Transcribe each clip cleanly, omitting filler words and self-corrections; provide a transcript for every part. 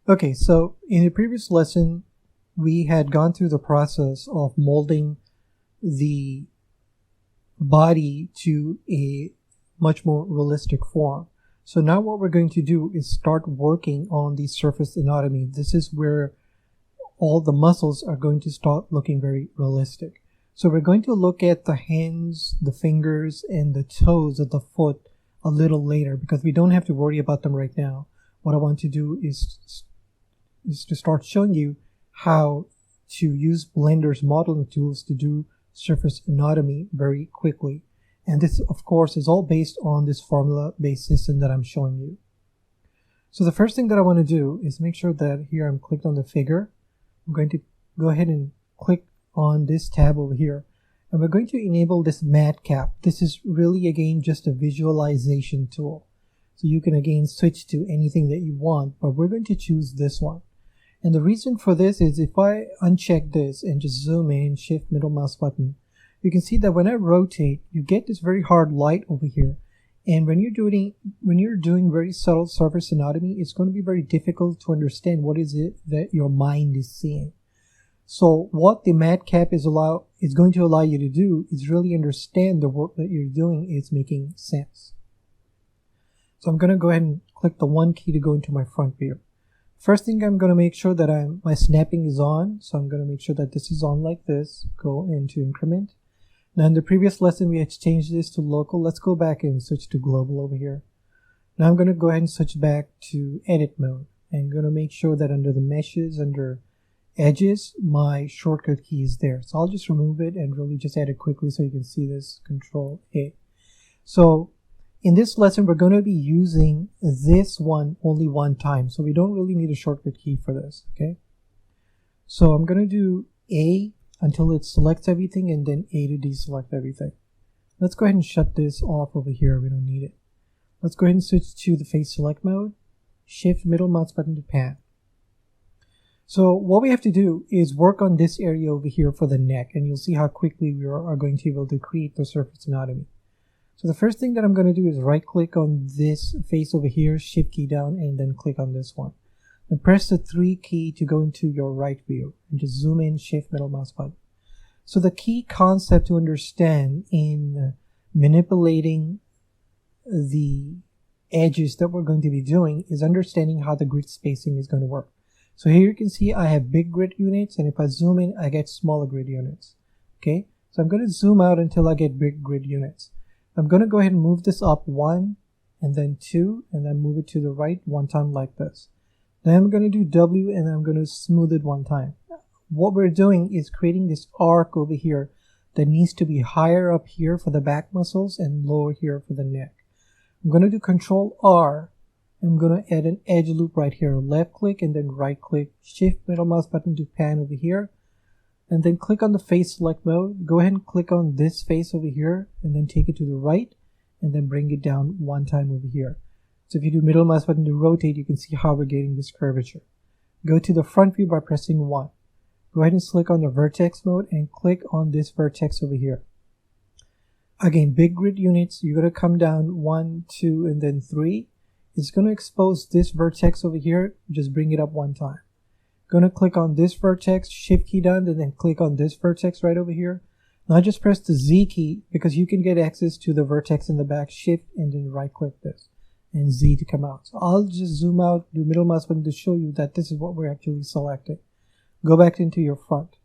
Okay, so in the previous lesson, we had gone through the process of molding the body to a much more realistic form. So now what we're going to do is start working on the surface anatomy. This is where all the muscles are going to start looking very realistic. So we're going to look at the hands, the fingers, and the toes of the foot a little later because we don't have to worry about them right now. What I want to do is to start showing you how to use Blender's modeling tools to do surface anatomy very quickly. And this, of course, is all based on this formula-based system that I'm showing you. So the first thing that I want to do is make sure that here I'm clicked on the figure. I'm going to go ahead and click on this tab over here. And we're going to enable this matte cap. This is really, again, just a visualization tool. So you can, again, switch to anything that you want, but we're going to choose this one. And the reason for this is if I uncheck this and just zoom in, shift middle mouse button, you can see that when I rotate, you get this very hard light over here. And when you're doing very subtle surface anatomy, it's going to be very difficult to understand what is it that your mind is seeing. So what the matte cap is going to allow you to do is really understand the work that you're doing is making sense. So I'm going to go ahead and click the one key to go into my front view. First thing, I'm going to make sure that my snapping is on. So I'm going to make sure that this is on like this. Go into increment. Now in the previous lesson, we had changed this to local. Let's go back and switch to global over here. Now I'm going to go ahead and switch back to edit mode. And I'm going to make sure that under the meshes, under edges, my shortcut key is there. So I'll just remove it and really just add it quickly so you can see this, Control A. So in this lesson, we're going to be using this one only one time. So we don't really need a shortcut key for this, okay? So I'm going to do A until it selects everything and then A to deselect everything. Let's go ahead and shut this off over here. We don't need it. Let's go ahead and switch to the face select mode. Shift middle mouse button to pan. So what we have to do is work on this area over here for the neck, and you'll see how quickly we are going to be able to create the surface anatomy. So the first thing that I'm going to do is right click on this face over here, shift key down, and then click on this one. Then press the 3 key to go into your right view and just zoom in, shift middle mouse button. So the key concept to understand in manipulating the edges that we're going to be doing is understanding how the grid spacing is going to work. So here you can see I have big grid units, and if I zoom in, I get smaller grid units. Okay, so I'm going to zoom out until I get big grid units. I'm going to go ahead and move this up 1 and then 2 and then move it to the right one time like this. Then I'm going to do W and I'm going to smooth it one time. What we're doing is creating this arc over here that needs to be higher up here for the back muscles and lower here for the neck. I'm going to do Control R. I'm going to add an edge loop right here. Left click and then right click, shift middle mouse button to pan over here. And then click on the face select mode. Go ahead and click on this face over here and then take it to the right and then bring it down one time over here. So if you do middle mouse button to rotate, you can see how we're getting this curvature. Go to the front view by pressing 1. Go ahead and click on the vertex mode and click on this vertex over here. Again, big grid units, you're going to come down 1, 2, and then 3. It's going to expose this vertex over here. Just bring it up one time. Going to click on this vertex, shift key down, and then click on this vertex right over here. Now just press the Z key because you can get access to the vertex in the back. Shift and then right click this and Z to come out. So I'll just zoom out, do middle mouse button to show you that this is what we're actually selecting. Go back into your front.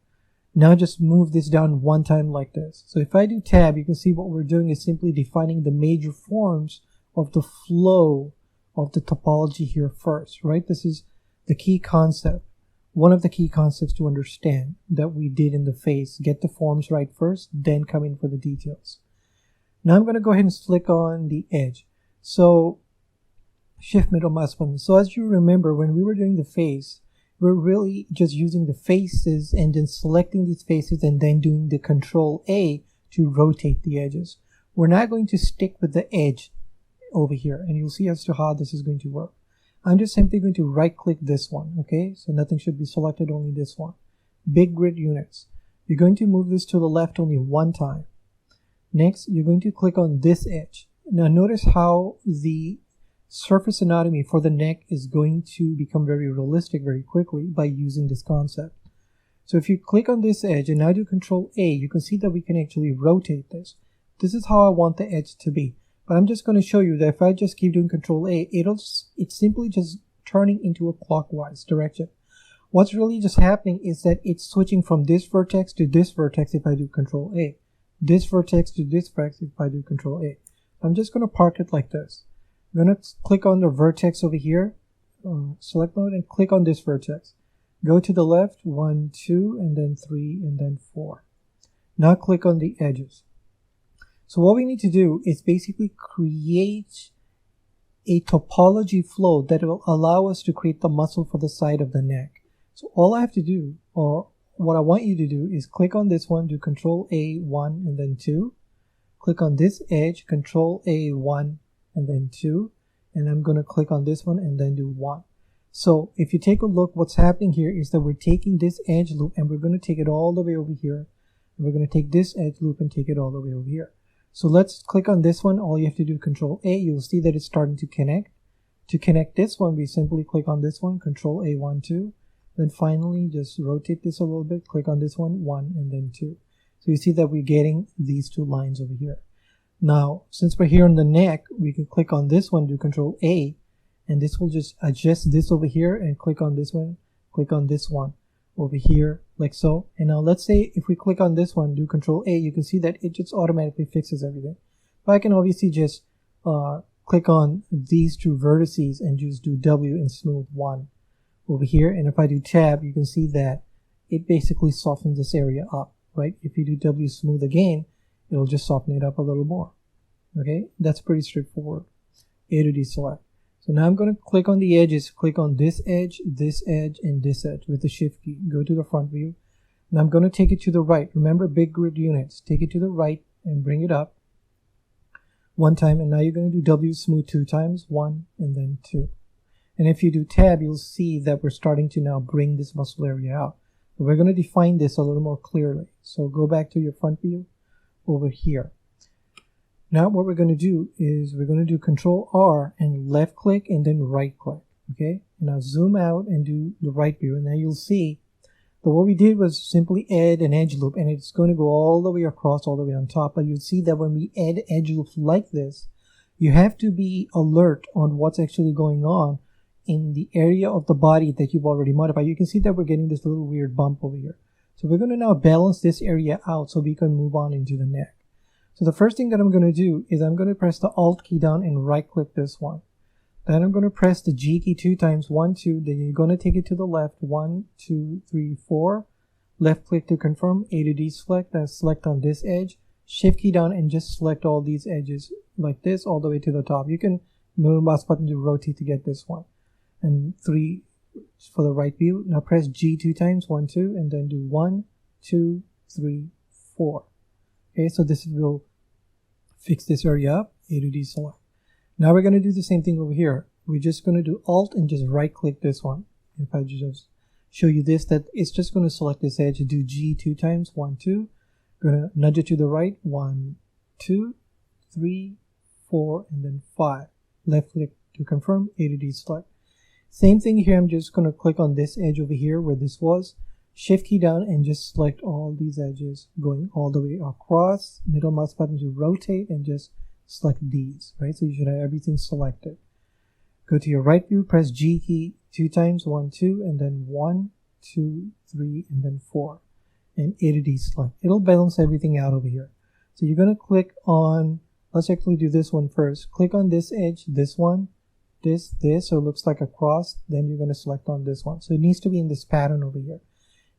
Now just move this down one time like this. So if I do tab, you can see what we're doing is simply defining the major forms of the flow of the topology here first, right? This is the key concept. One of the key concepts to understand that we did in the face. Get the forms right first, then come in for the details. Now I'm going to go ahead and click on the edge. So shift middle mouse button. So as you remember, when we were doing the face, we're really just using the faces and then selecting these faces and then doing the Control A to rotate the edges. We're not going to stick with the edge over here, and you'll see as to how this is going to work. I'm just simply going to right click this one, okay? So nothing should be selected, only this one. Big grid units. You're going to move this to the left only one time. Next, you're going to click on this edge. Now notice how the surface anatomy for the neck is going to become very realistic very quickly by using this concept. So if you click on this edge and now do Control A, you can see that we can actually rotate this. This is how I want the edge to be. But I'm just going to show you that if I just keep doing Control A, it's simply just turning into a clockwise direction. What's really just happening is that it's switching from this vertex to this vertex if I do Control A. This vertex to this vertex if I do Control A. I'm just going to park it like this. I'm going to click on the vertex over here, select mode, and click on this vertex. Go to the left, 1, 2, and then 3, and then 4. Now click on the edges. So what we need to do is basically create a topology flow that will allow us to create the muscle for the side of the neck. So all I have to do, or what I want you to do, is click on this one, do Control A, 1, and then 2. Click on this edge, Control A, 1, and then 2. And I'm going to click on this one and then do 1. So if you take a look, what's happening here is that we're taking this edge loop and we're going to take it all the way over here. And we're going to take this edge loop and take it all the way over here. So let's click on this one. All you have to do is Control A. You'll see that it's starting to connect. To connect this one, we simply click on this one, Control A, 1, 2. Then finally, just rotate this a little bit. Click on this one, 1, and then 2. So you see that we're getting these two lines over here. Now, since we're here on the neck, we can click on this one, do Control A, and this will just adjust this over here, and click on this one, click on this one over here, like so. And now let's say if we click on this one, do Control A, you can see that it just automatically fixes everything. But I can obviously just click on these two vertices and just do W and smooth 1 over here. And if I do Tab, you can see that it basically softens this area up, right? If you do W smooth again, it'll just soften it up a little more. Okay, that's pretty straightforward. A to D select. So now I'm going to click on the edges, click on this edge, and this edge with the Shift key. Go to the front view. And I'm going to take it to the right. Remember big grid units. Take it to the right and bring it up 1 time. And now you're going to do W smooth 2 times, 1 and then 2. And if you do Tab, you'll see that we're starting to now bring this muscle area out. But we're going to define this a little more clearly. So go back to your front view over here. Now what we're going to do is we're going to do Control R and left click and then right click. Okay, and now zoom out and do the right view, and now you'll see that what we did was simply add an edge loop, and it's going to go all the way across, all the way on top. But you'll see that when we add edge loops like this, you have to be alert on what's actually going on in the area of the body that you've already modified. You can see that we're getting this little weird bump over here. So we're going to now balance this area out so we can move on into the neck. So the first thing that I'm going to do is I'm going to press the Alt key down and right click this one. Then I'm going to press the G key 2 times, 1, 2. Then you're going to take it to the left, 1, 2, 3, 4. Left click to confirm, A to D select, then select on this edge. Shift key down and just select all these edges like this all the way to the top. You can middle mouse button to rotate to get this one. And 3 for the right view. Now press G 2 times, 1, 2, and then do 1, 2, 3, 4. Okay, so this will fix this area up, A to D select. Now we're going to do the same thing over here. We're just going to do Alt and just right click this one. If I just show you this, that it's just going to select this edge, do G 2 times, 1, 2. Going to nudge it to the right, 1, 2, 3, 4, and then 5. Left click to confirm, A to D select. Same thing here, I'm just going to click on this edge over here where this was. Shift key down and just select all these edges going all the way across. Middle mouse button to rotate and just select these, right? So you should have everything selected. Go to your right view, press G key 2 times, 1, 2, and then 1, 2, 3, and then 4. And A to D select. It'll balance everything out over here. So you're going to click on, let's actually do this one first. Click on this edge, this one, this, so it looks like a cross. Then you're going to select on this one. So it needs to be in this pattern over here.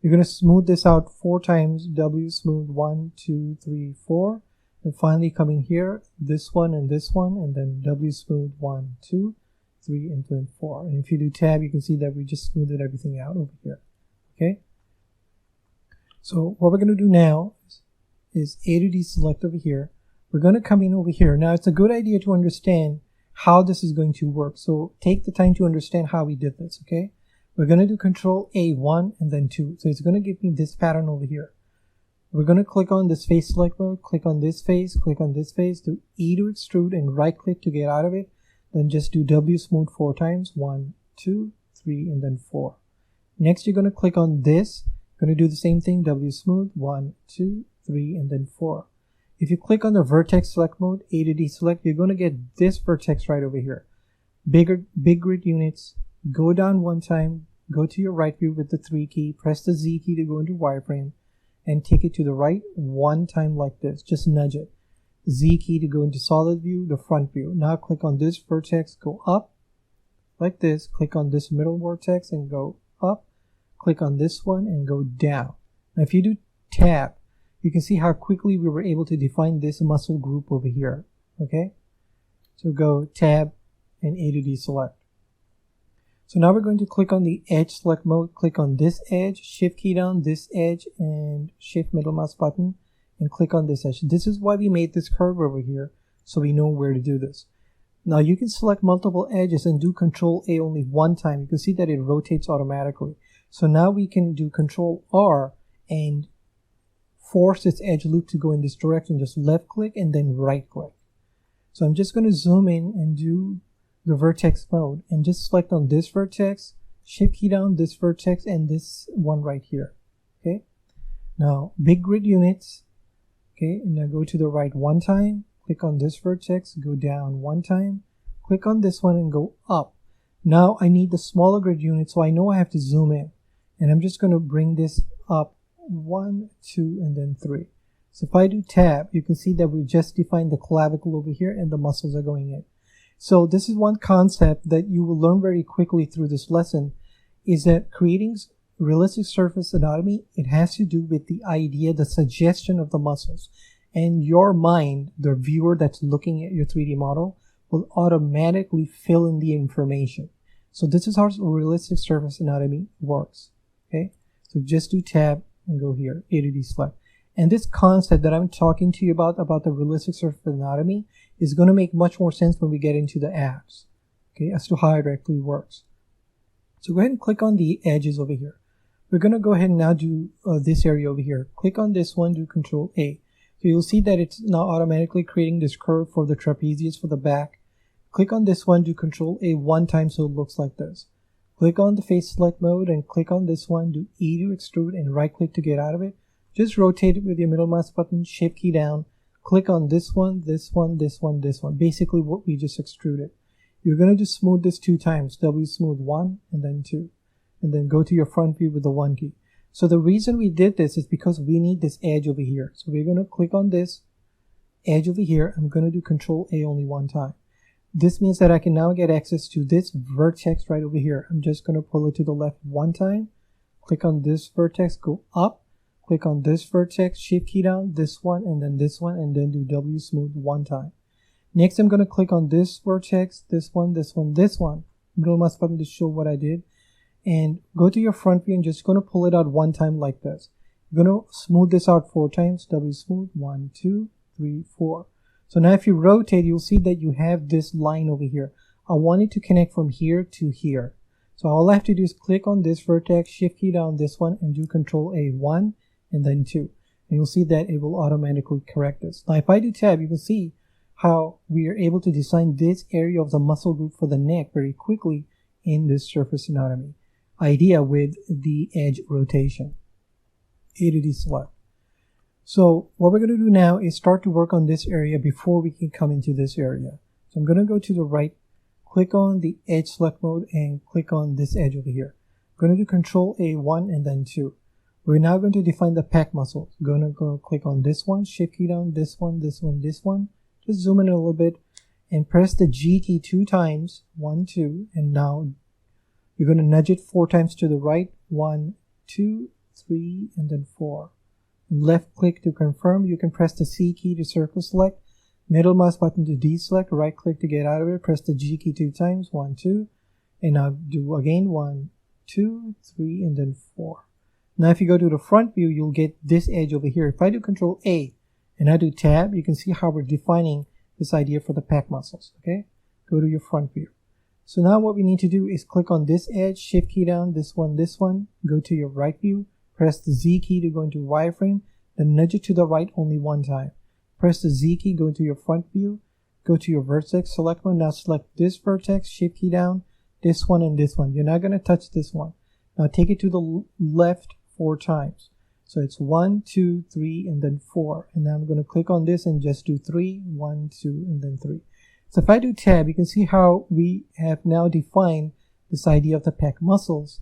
You're going to smooth this out 4 times, W smooth 1, 2, 3, 4. And finally coming here, this one, and then W smooth 1, 2, 3, and then 4. And if you do Tab, you can see that we just smoothed everything out over here. Okay? So what we're going to do now is A to D select over here. We're going to come in over here. Now it's a good idea to understand how this is going to work. So take the time to understand how we did this, okay? We're going to do Control A, 1 and then 2. So it's going to give me this pattern over here. We're going to click on this face select mode, click on this face, do E to extrude and right click to get out of it. Then just do W smooth 4 times. 1, 2, 3, and then 4. Next, you're going to click on this. Going to do the same thing. W smooth 1, 2, 3, and then 4. If you click on the vertex select mode, A to D select, you're going to get this vertex right over here. Big grid units. Go down one time. Go to your right view with the 3 key. Press the Z key to go into wireframe. And take it to the right one time like this. Just nudge it. Z key to go into solid view, the front view. Now click on this vertex, go up like this. Click on this middle vertex and go up. Click on this one and go down. Now if you do tab, you can see how quickly we were able to define this muscle group over here. Okay, so go tab and A to D select. So now we're going to click on the edge select mode. Click on this edge, shift key down this edge and shift middle mouse button and click on this edge. This is why we made this curve over here, so we know where to do this. Now you can select multiple edges and do Control A only one time. You can see that it rotates automatically. So now we can do Control R and force its edge loop to go in this direction. Just left click and then right click. So I'm just going to zoom in and do the vertex mode and just select on this vertex, shift key down this vertex and this one right here. Okay, now big grid units. Okay, and now go to the right one time, click on this vertex, go down one time, click on this one and go up. Now I need the smaller grid unit, so I know I have to zoom in, and I'm just going to bring this up 1, 2, and then 3. So if I do tab, you can see that we just defined the clavicle over here and the muscles are going in. So this is one concept that you will learn very quickly through this lesson, is that creating realistic surface anatomy, it has to do with the idea, the suggestion of the muscles. And your mind, the viewer that's looking at your 3D model, will automatically fill in the information. So this is how realistic surface anatomy works. Okay, so just do tab and go here, A to D select. And this concept that I'm talking to you about the realistic surface anatomy, is going to make much more sense when we get into the abs, okay, as to how it actually works. So go ahead and click on the edges over here. We're going to go ahead and now do this area over here. Click on this one, do Control A. So you'll see that it's now automatically creating this curve for the trapezius for the back. Click on this one, do Control A one time so it looks like this. Click on the face select mode and click on this one, do E to extrude and right click to get out of it. Just rotate it with your middle mouse button, shift key down. Click on this one, this one, this one, this one. Basically what we just extruded. You're going to just smooth this 2 times. W smooth 1 and then 2. And then go to your front view with the 1 key. So the reason we did this is because we need this edge over here. So we're going to click on this edge over here. I'm going to do Control A only one time. This means that I can now get access to this vertex right over here. I'm just going to pull it to the left one time. Click on this vertex, go up. Click on this vertex, shift key down, this one, and then this one, and then do W smooth one time. Next, I'm going to click on this vertex, this one, this one, this one. Middle mouse button to show what I did. And go to your front view and just going to pull it out one time like this. You're going to smooth this out 4 times. W smooth, 1, 2, 3, 4. So now if you rotate, you'll see that you have this line over here. I want it to connect from here to here. So all I have to do is click on this vertex, shift key down this one, and do Control A 1 and then 2. And you'll see that it will automatically correct this. Now if I do tab, you can see how we are able to design this area of the muscle group for the neck very quickly in this surface anatomy idea with the edge rotation. A to D select. So what we're going to do now is start to work on this area before we can come into this area. So I'm going to go to the right, click on the edge select mode and click on this edge over here. I'm going to do Control A 1 and then 2. We're now going to define the pec muscle. Going to go click on this one, shift key down, this one, this one, this one. Just zoom in a little bit and press the G key 2 times, 1, 2, and now you're going to nudge it 4 times to the right, 1, 2, 3, and then 4. And left click to confirm. You can press the C key to circle select, middle mouse button to deselect, right click to get out of it, press the G key 2 times, 1, 2, and now do again 1, 2, 3, and then 4. Now if you go to the front view, you'll get this edge over here. If I do Control A and I do tab, you can see how we're defining this idea for the pec muscles. Okay, go to your front view. So now what we need to do is click on this edge, shift key down, this one, go to your right view, press the Z key to go into wireframe, then nudge it to the right only one time. Press the Z key, go into your front view, go to your vertex select one. Now select this vertex, shift key down, this one and this one. You're not going to touch this one. Now take it to the left 4 times. So it's 1, 2, 3, and then 4. And now I'm going to click on this and just do 3, 1, 2, and then 3. So if I do tab, you can see how we have now defined this idea of the pec muscles.